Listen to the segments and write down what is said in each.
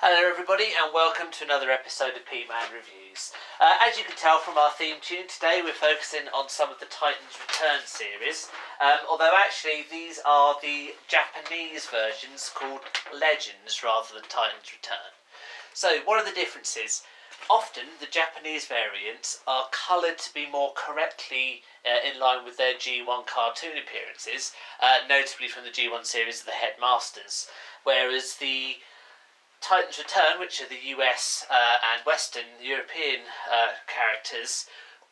Hello everybody and welcome to another episode of Peteman Reviews. As you can tell from our theme tune, today we're focusing on some of the Titans Return series, although actually these are the Japanese versions called Legends rather than Titans Return. So what are the differences? Often the Japanese variants are coloured to be more correctly in line with their G1 cartoon appearances, notably from the G1 series of the Headmasters, whereas the Titans Return, which are the US and Western European characters,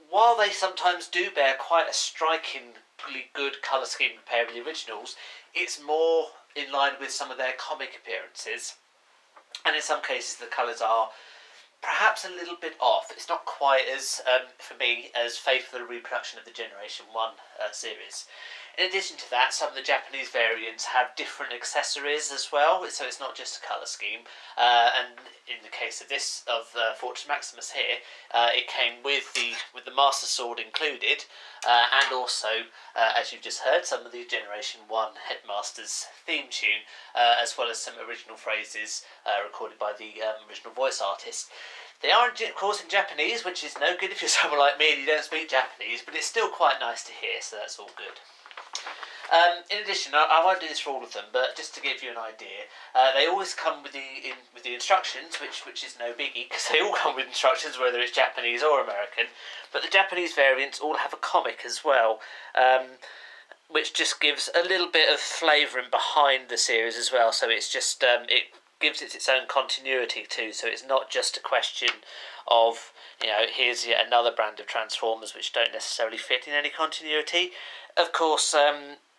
while they sometimes do bear quite a strikingly good colour scheme compared with the originals, it's more in line with some of their comic appearances, and in some cases the colours are perhaps a little bit off. It's not quite as, for me, as faithful a reproduction of the Generation 1 series. In addition to that, some of the Japanese variants have different accessories as well, so it's not just a colour scheme. And in the case of this, of Fortress Maximus here, it came with the Master Sword included, and also, as you've just heard, some of the Generation 1 Headmasters theme tune, as well as some original phrases recorded by the original voice artist. They are, of course, in Japanese, which is no good if you're someone like me and you don't speak Japanese, but it's still quite nice to hear, so that's all good. In addition, I won't do this for all of them, but just to give you an idea, they always come with the instructions, which is no biggie, because they all come with instructions, whether it's Japanese or American. But the Japanese variants all have a comic as well, which just gives a little bit of flavouring behind the series as well. So it's just it gives it its own continuity too. So it's not just a question of, here's yet another brand of Transformers which don't necessarily fit in any continuity. Of course,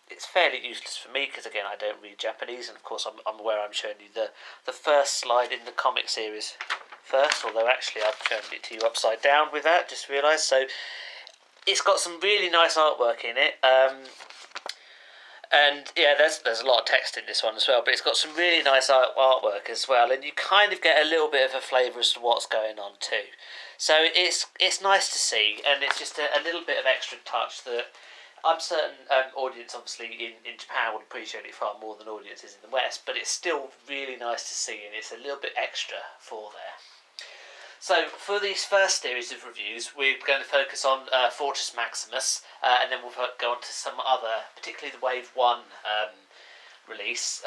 it's fairly useless for me because, again, I don't read Japanese, and of course I'm aware I'm showing you the first slide in the comic series first, although actually I've shown it to you upside down with that, just realised. So it's got some really nice artwork in it, and yeah, there's a lot of text in this one as well, but it's got some really nice artwork as well, and you kind of get a little bit of a flavour as to what's going on too. So it's nice to see, and it's just a little bit of extra touch that I'm certain audience, obviously, in Japan would appreciate it far more than audiences in the West, but it's still really nice to see, and it's a little bit extra for there. So, for these first series of reviews, we're going to focus on Fortress Maximus, and then we'll go on to some other, particularly the Wave 1 release,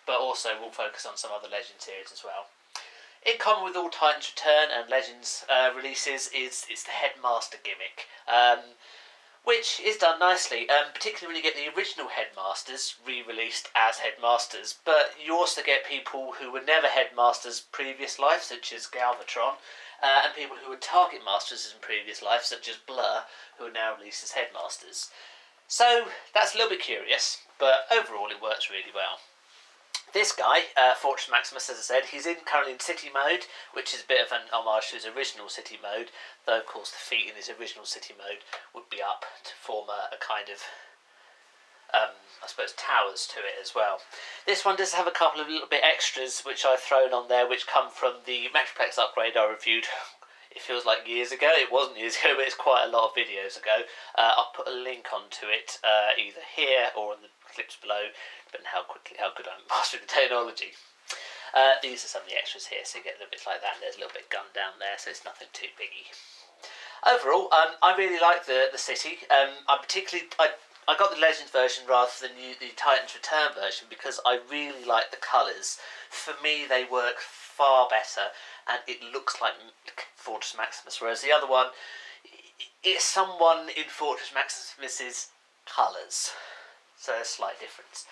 but also we'll focus on some other Legend series as well. In common with all Titans Return and Legends releases is the Headmaster gimmick, which is done nicely, particularly when you get the original Headmasters re-released as Headmasters, but you also get people who were never Headmasters previous life, such as Galvatron, and people who were Target Masters in previous life, such as Blur, who are now released as Headmasters. So that's a little bit curious, but overall it works really well. This guy, Fortress Maximus, as I said, he's currently in City Mode, which is a bit of an homage to his original City Mode, though of course the feet in his original City Mode would be up to form a kind of, I suppose, towers to it as well. This one does have a couple of little bit extras which I've thrown on there, which come from the Metroplex upgrade I reviewed. It feels like years ago. It wasn't years ago, but it's quite a lot of videos ago. I'll put a link onto it either here or in the clips below, depending on how good I'm mastering the technology. These are some of the extras here, so you get a little bit like that. And there's a little bit gunned down there, so it's nothing too biggy. Overall, I really like the city. I got the Legends version rather than the Titans Return version because I really like the colours. For me, they work far better, and it looks like Fortress Maximus, whereas the other one, it's someone in Fortress Maximus's colours. So there's a slight difference.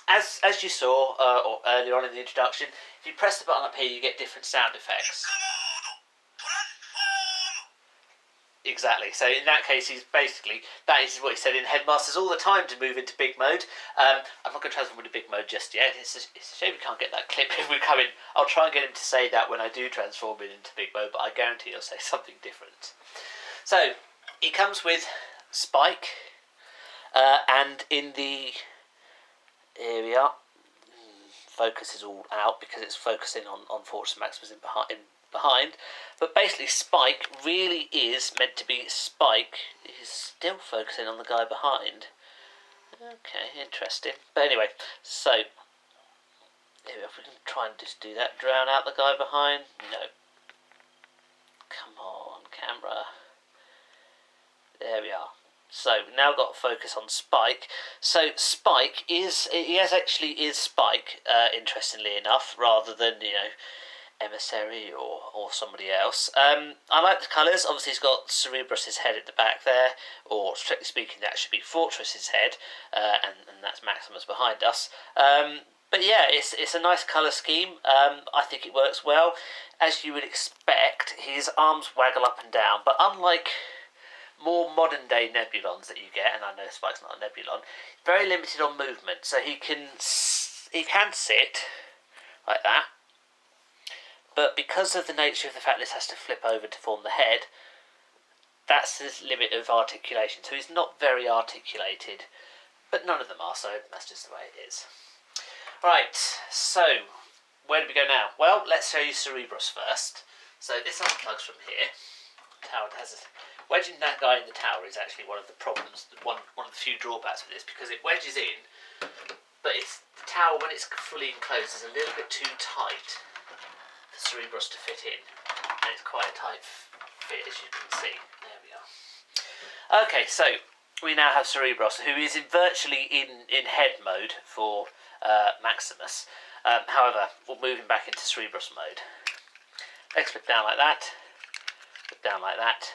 As you saw or earlier on in the introduction, if you press the button up here, you get different sound effects. Exactly. So in that case, that is what he said in Headmasters all the time to move into big mode. I'm not going to transform into big mode just yet. It's a shame we can't get that clip if we come in. I'll try and get him to say that when I do transform it into big mode, but I guarantee he'll say something different. So it comes with Spike, and in the area, focus is all out because it's focusing on Fortress Maximus in behind, but basically Spike really is meant to be Spike. He's still focusing on the guy behind. Okay, interesting. But anyway, so Maybe if we can try and just do that, drown out the guy behind. No. Come on, camera. There we are. So we've now got to focus on Spike. So Spike is Spike, interestingly enough, rather than, Emissary or somebody else. I like the colours. Obviously he's got Cerebrus's head at the back there, or strictly speaking that should be Fortress's head, and that's Maximus behind us. But yeah, it's a nice colour scheme. I think it works well. As you would expect, his arms waggle up and down, but unlike more modern day Nebulons that you get, and I know Spike's not a Nebulon, very limited on movement, so he can sit like that, but because of the nature of the fact this has to flip over to form the head, that's his limit of articulation, so he's not very articulated, but none of them are, so that's just the way it is. Right, so where do we go now? Well, let's show you Cerebrus first. So this unplugs from here. Tower has wedging that guy in the tower is actually one of the problems, one of the few drawbacks of this, because it wedges in, but the tower, when it's fully enclosed, is a little bit too tight for Cerebrus to fit in, and it's quite a tight fit, as you can see. There we are. Okay, so we now have Cerebrus, who is virtually in head mode for Maximus. However, we'll move him back into Cerebrus mode. Legs flip down like that, flip down like that.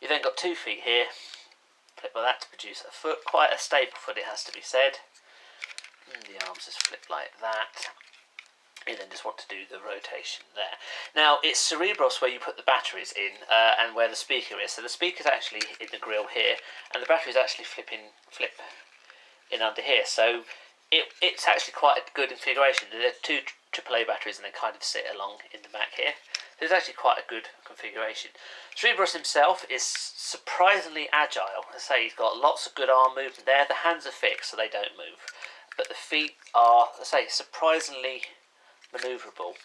You've then got 2 feet here, flip like that to produce a foot, quite a stable foot it has to be said. And the arms just flip like that. You then just want to do the rotation there. Now it's Cerebrus where you put the batteries in and where the speaker is. So the speaker's actually in the grill here, and the batteries actually flip in under here. So it's actually quite a good configuration. There are 2 AAA batteries and they kind of sit along in the back here. So it's actually quite a good configuration. Cerebrus himself is surprisingly agile. As I say, he's got lots of good arm movement there. The hands are fixed so they don't move, but the feet are, as I say, surprisingly manoeuvrable.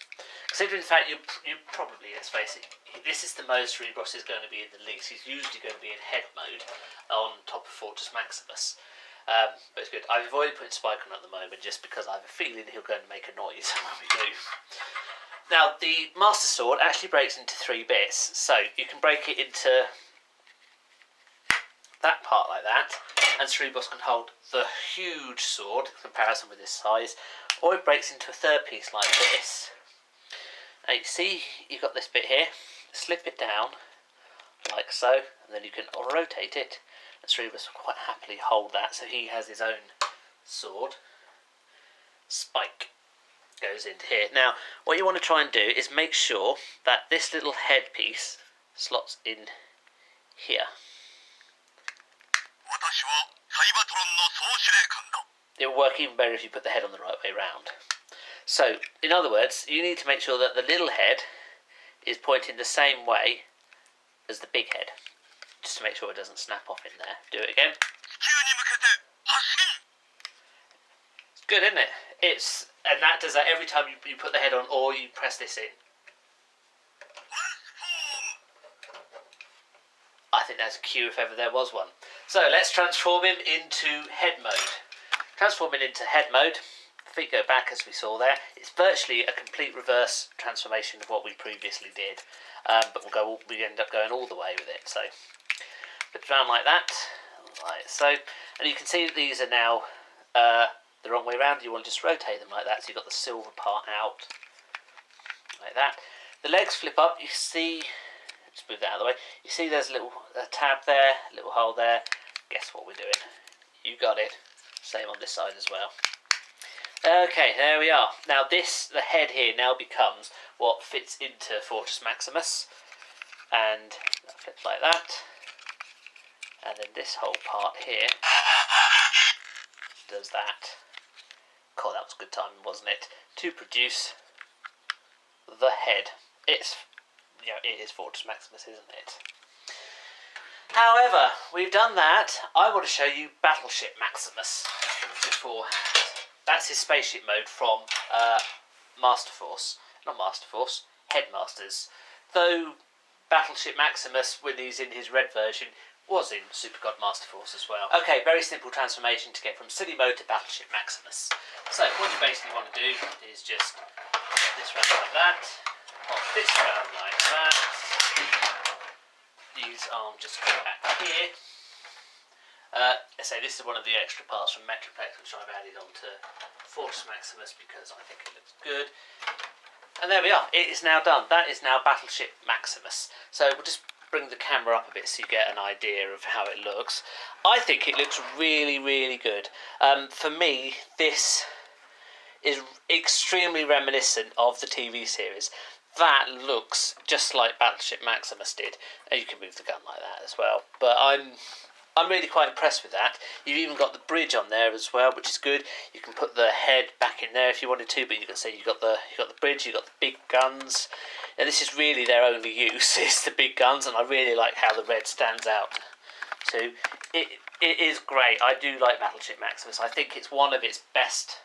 Considering the fact you probably, let's face it, this is the most Cerebrus is going to be in the least. He's usually going to be in head mode on top of Fortress Maximus. But it's good. I've avoided putting Spike on at the moment just because I have a feeling he'll go and make a noise when we do. Now the Master Sword actually breaks into 3 bits, so you can break it into that part like that, and Cerebrus can hold the huge sword in comparison with this size, or it breaks into a 3rd piece like this. Now you see you've got this bit here, slip it down like so, and then you can rotate it, and Cerebrus will quite happily hold that, so he has his own sword. Spike goes into here. Now what you want to try and do is make sure that this little headpiece slots in here. It will work even better if you put the head on the right way round. So in other words, you need to make sure that the little head is pointing the same way as the big head, just to make sure it doesn't snap off in there. Do it again. It's good, isn't it? And that does that every time you put the head on or you press this in. I think that's a cue if ever there was one. So let's transform him into head mode. Transforming into head mode, feet go back as we saw there. It's virtually a complete reverse transformation of what we previously did, but we end up going all the way with it. So put it around like that, like so, and you can see that these are now the wrong way around. You want to just rotate them like that, so you've got the silver part out like that. The legs flip up. You see, just move that out of the way. You see there's a little tab there, a little hole there. Guess what we're doing? You got it. Same on this side as well. Okay, there we are. Now the head here now becomes what fits into Fortress Maximus, and that flips like that, and then this whole part here does that. God, that was good timing, wasn't it? To produce the head. It is Fortress Maximus, isn't it? However, we've done that. I want to show you Battleship Maximus beforehand. That's his spaceship mode from Master Force. Not Master Force, Headmasters. Though Battleship Maximus, when he's in his red version, was in Super God Master Force as well. Okay, very simple transformation to get from City Mode to Battleship Maximus. So what you basically want to do is just pop this round like that, pop this round like that. These arms just go back here. I say this is one of the extra parts from Metroplex which I've added onto Fortress Maximus because I think it looks good. And there we are, it is now done. That is now Battleship Maximus. So we'll just bring the camera up a bit so you get an idea of how it looks. I think it looks really, really good. For me, this is extremely reminiscent of the TV series. That looks just like Battleship Maximus did. And you can move the gun like that as well. But I'm really quite impressed with that. You've even got the bridge on there as well, which is good. You can put the head back in there if you wanted to, but you can see you've got the bridge, you've got the big guns. Now this is really their only use, is the big guns, and I really like how the red stands out too. It is great. I do like Battleship Maximus. I think it's one of its best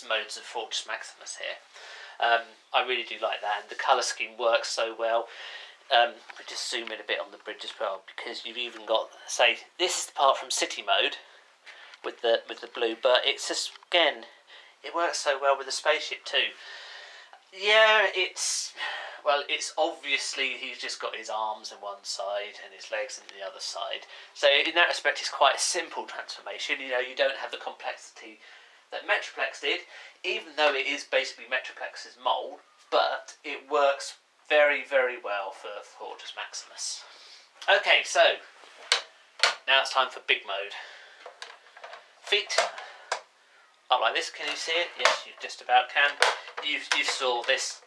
modes of Fortress Maximus here. I really do like that, and the colour scheme works so well. We just zoom in a bit on the bridge as well, because you've even got, say, this is the part from City Mode with the blue, but it's just, again, it works so well with the spaceship too. Yeah, it's obviously he's just got his arms on one side and his legs on the other side. So in that respect, it's quite a simple transformation. You know, you don't have the complexity that Metroplex did, even though it is basically Metroplex's mould, but it works very, very well for Fortress Maximus. Okay, so now it's time for big mode. Feet up like this. Can you see it? Yes, you just about can. You saw this.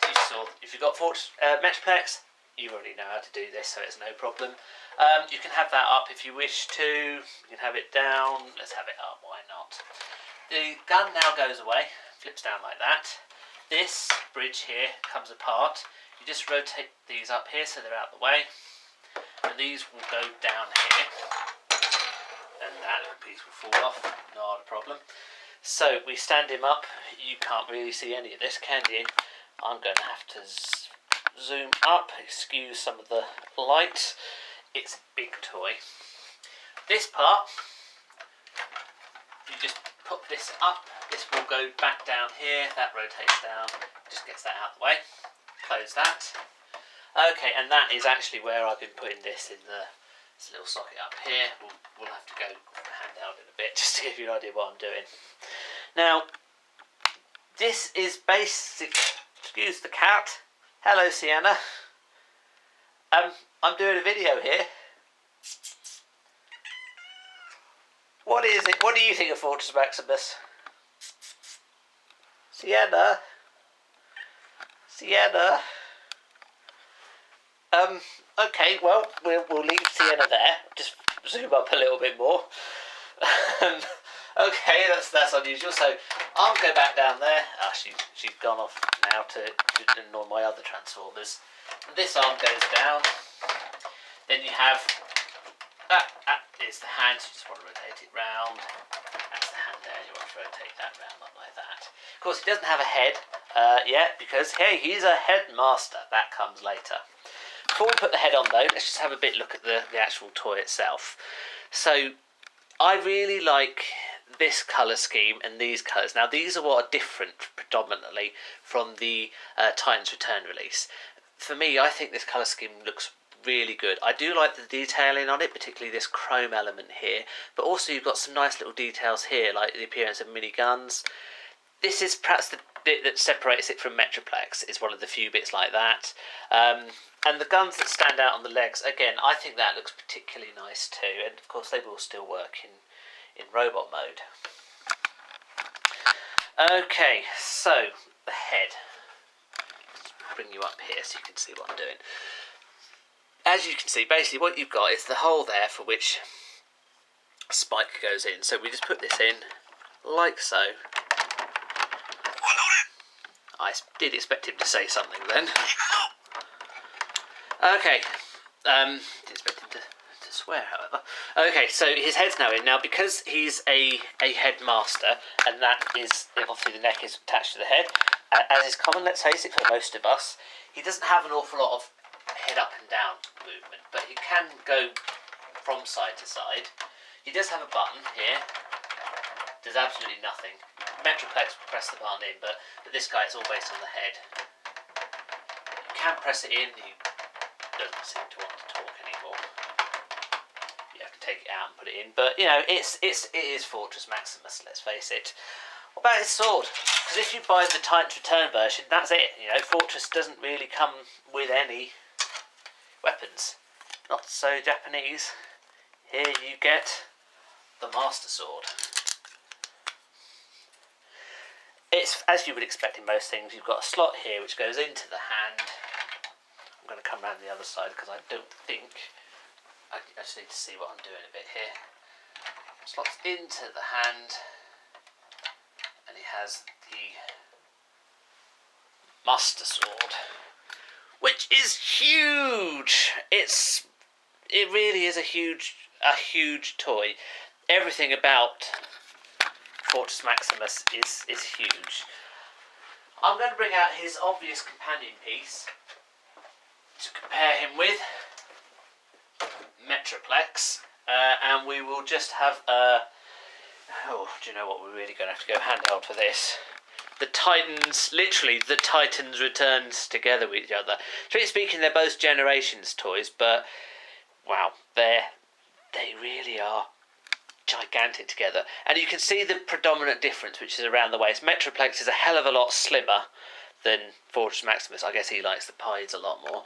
If you've got Fortress Metroplex, you already know how to do this, so it's no problem. You can have that up if you wish to. You can have it down. Let's have it up. Why not? The gun now goes away. Flips down like that. This bridge here comes apart. You just rotate these up here so they're out of the way, and these will go down here, and that little piece will fall off, not a problem. So we stand him up. You can't really see any of this, can you? I'm going to have to zoom up, excuse some of the light. It's a big toy. This part, you just put this up, this will go back down here, that rotates down, just gets that out of the way. Close that. Okay, and that is actually where I've been putting this in this little socket up here. We'll have to go hand out in a bit just to give you an idea of what I'm doing. Now, this is basic. Excuse the cat. Hello, Sienna. I'm doing a video here. What is it? What do you think of Fortress Maximus? Sienna? Sienna? Okay, well, we'll leave Sienna there. Just zoom up a little bit more. Okay, that's unusual. So I'll go back down there. Ah, she's gone off now to ignore my other Transformers. This arm goes down. Then you have that is the hand, so you just want to rotate it round. That's the hand there, you want to rotate that round up like that. Of course, he doesn't have a head yet, because, hey, he's a headmaster. That comes later. Before we put the head on, though, let's just have a bit look at the actual toy itself. So, I really like this colour scheme and these colours. Now, these are what are different, predominantly, from the Titans Return release. For me, I think this colour scheme looks really good. I do like the detailing on it, particularly this chrome element here, but also you've got some nice little details here, like the appearance of miniguns. This is perhaps the bit that separates it from Metroplex, is one of the few bits like that. And the guns that stand out on the legs, again, I think that looks particularly nice too, and of course they will still work in robot mode. Okay, so the head. Let's bring you up here so you can see what I'm doing. As you can see, basically what you've got is the hole there for which spike goes in. So we just put this in, like so. I did expect him to say something then. Okay, didn't expect him to swear, however. Okay, so his head's now in. Now, because he's a headmaster, and that is, obviously the neck is attached to the head, as is common, let's face it, for most of us, he doesn't have an awful lot of head up and down movement, but he can go from side to side. He does have a button here. There's absolutely nothing. Metroplex will press the button in, but this guy, it's all based on the head. You can press it in. He doesn't seem to want to talk anymore. You have to take it out and put it in. But, you know, it is Fortress Maximus, let's face it. What about his sword? Because if you buy the Titan's Return version, that's it. You know, Fortress doesn't really come with any weapons. Not so Japanese. Here you get the Master Sword. It's, as you would expect in most things, you've got a slot here which goes into the hand. I'm going to come around the other side because I don't think... I just need to see what I'm doing a bit here. Slots into the hand, and he has the Master Sword, which is huge. It really is a huge toy. Everything about Fortress Maximus is huge. I'm going to bring out his obvious companion piece to compare him with, Metroplex, and we will just have a... Oh, do you know what? We're really going to have to go handheld for this. The Titans, literally, the Titans returns together with each other. Strictly speaking, they're both Generations toys, but wow, they really are gigantic together. And you can see the predominant difference, which is around the waist. Metroplex is a hell of a lot slimmer than Fortress Maximus. I guess he likes the pies a lot more.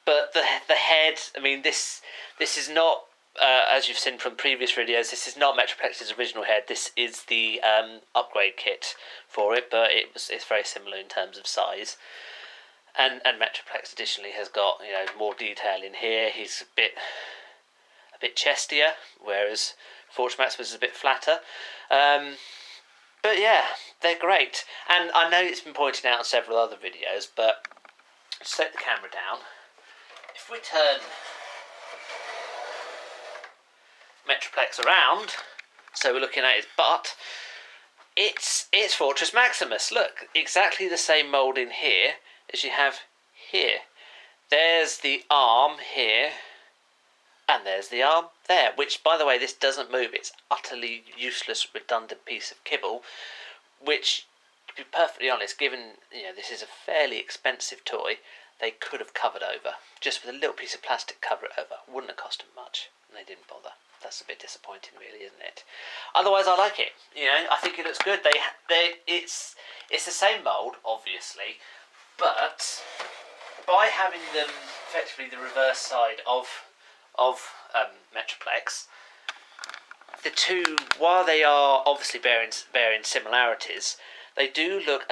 But the head, I mean, this is not, as you've seen from previous videos, this is not Metroplex's original head. This is the upgrade kit for it, but it's very similar in terms of size. And Metroplex additionally has got, you know, more detail in here. He's a bit chestier, whereas Fortress Maximus is a bit flatter. But yeah, they're great. And I know it's been pointed out in several other videos, but set the camera down. If we turn Metroplex around, so we're looking at his butt, it's Fortress Maximus. Look, exactly the same mould in here as you have here. There's the arm here, and there's the arm there, which, by the way, this doesn't move. It's utterly useless, redundant piece of kibble, which, to be perfectly honest, given, you know, this is a fairly expensive toy, they could have covered over. Just with a little piece of plastic, cover it over. Wouldn't have cost them much, and they didn't bother. That's a bit disappointing, really, isn't it? Otherwise, I like it. You know, I think it looks good. It's the same mould, obviously, but by having them effectively the reverse side of Metroplex, the two, while they are obviously bearing similarities, they do look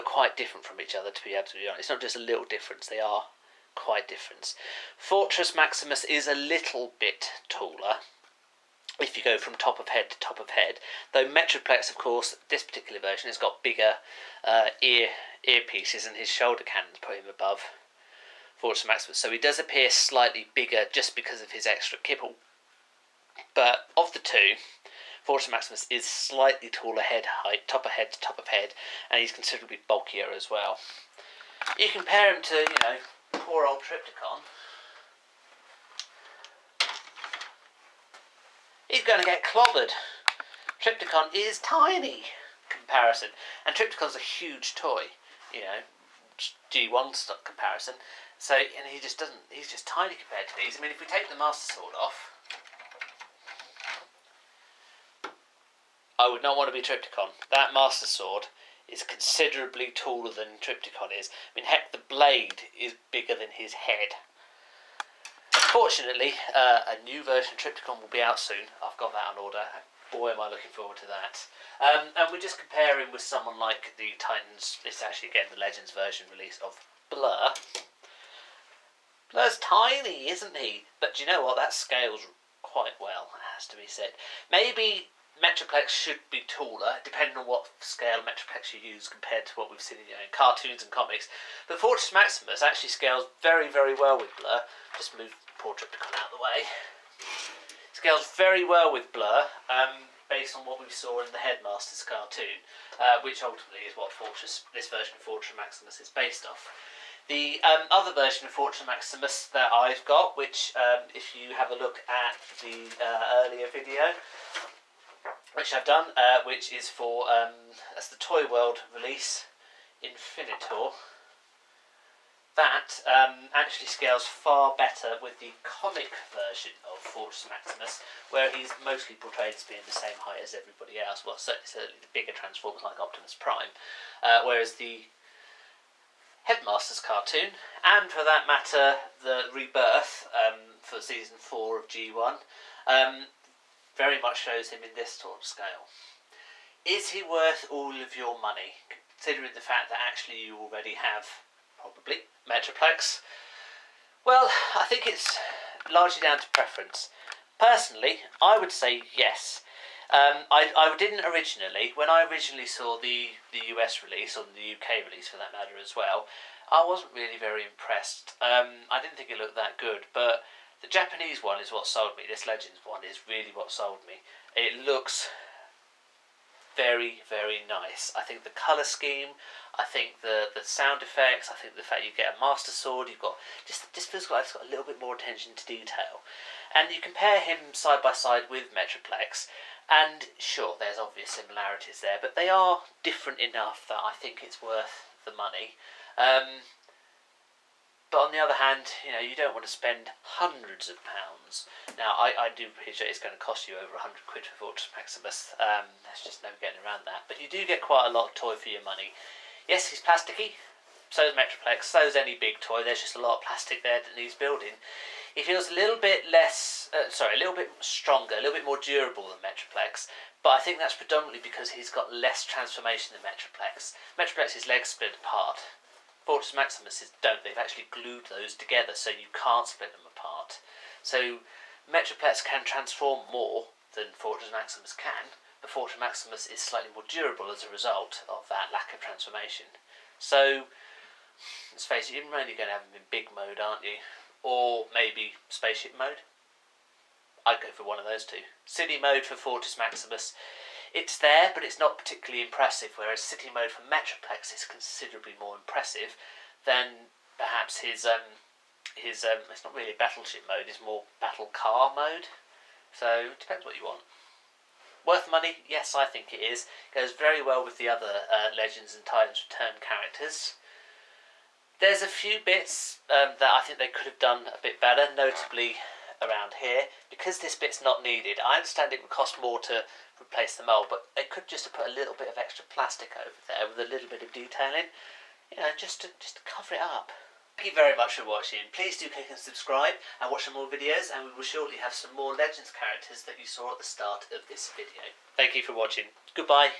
quite different from each other, to be absolutely honest. It's not just a little difference, they are quite different. Fortress Maximus is a little bit taller if you go from top of head to top of head, though Metroplex, of course, this particular version has got bigger earpieces, and his shoulder cannons put him above Fortress Maximus, so he does appear slightly bigger just because of his extra kibble. But of the two, Fortress Maximus is slightly taller head height, top of head to top of head, and he's considerably bulkier as well. You compare him to, you know, poor old Trypticon. He's going to get clobbered. Trypticon is tiny in comparison, and Trypticon's a huge toy, you know, G1 stock comparison. So, and he's just tiny compared to these. I mean, if we take the Master Sword off, I would not want to be Trypticon. That Master Sword is considerably taller than Trypticon is. I mean, heck, the blade is bigger than his head. Fortunately, a new version of Trypticon will be out soon. I've got that on order. Boy, am I looking forward to that. And we just compare him with someone like the Titans. It's actually, again, the Legends version release of Blur. Blur's tiny, isn't he? But do you know what? That scales quite well, it has to be said. Maybe Metroplex should be taller, depending on what scale Metroplex you use compared to what we've seen in, you know, in cartoons and comics. But Fortress Maximus actually scales very, very well with Blur. Just move poor Trypticon out of the way. Scales very well with Blur, based on what we saw in the Headmasters cartoon, which ultimately is what this version of Fortress Maximus is based off. The other version of Fortress Maximus that I've got, which if you have a look at the earlier video, which I've done, which is for, as the Toy World release, Infinitor, that actually scales far better with the comic version of Fortress Maximus, where he's mostly portrayed as being the same height as everybody else. Well, certainly the bigger Transformers like Optimus Prime, whereas the Headmaster's cartoon, and for that matter the Rebirth for season 4 of G1, very much shows him in this sort of scale. Is he worth all of your money, considering the fact that actually you already have, probably, Metroplex? Well, I think it's largely down to preference. Personally, I would say yes. I didn't originally. When I originally saw the US release, or the UK release for that matter as well, I wasn't really very impressed. I didn't think it looked that good, but the Japanese one is what sold me. This Legends one is really what sold me. It looks very, very nice. I think the colour scheme, I think the sound effects, I think the fact you get a Master Sword, you've got, just feels like it's got a little bit more attention to detail. And you compare him side by side with Metroplex, and sure, there's obvious similarities there, but they are different enough that I think it's worth the money. But on the other hand, you know, you don't want to spend hundreds of pounds. Now, I do appreciate it's going to cost you over 100 quid for Fortress Maximus. There's just no getting around that. But you do get quite a lot of toy for your money. Yes, he's plasticky. So is Metroplex. So is any big toy. There's just a lot of plastic there that needs building. He feels a little bit less, a little bit stronger, a little bit more durable than Metroplex. But I think that's predominantly because he's got less transformation than Metroplex. Metroplex's legs split apart. Fortress Maximus don't. They've actually glued those together so you can't split them apart. So Metroplex can transform more than Fortress Maximus can, but Fortress Maximus is slightly more durable as a result of that lack of transformation. So, let's face it, you're only going to have him in big mode, aren't you? Or maybe spaceship mode. I'd go for one of those two. City mode for Fortress Maximus, it's there, but it's not particularly impressive, whereas city mode for Metroplex is considerably more impressive than perhaps his it's not really battleship mode, it's more battle car mode. So, it depends what you want. Worth money? Yes, I think it is. Goes very well with the other Legends and Titans Return characters. There's a few bits that I think they could have done a bit better, notably around here. Because this bit's not needed, I understand it would cost more to replace the mould, but they could just have put a little bit of extra plastic over there with a little bit of detailing, you know, just to cover it up. Thank you very much for watching. Please do click and subscribe and watch some more videos, and we will shortly have some more Legends characters that you saw at the start of this video. Thank you for watching. Goodbye.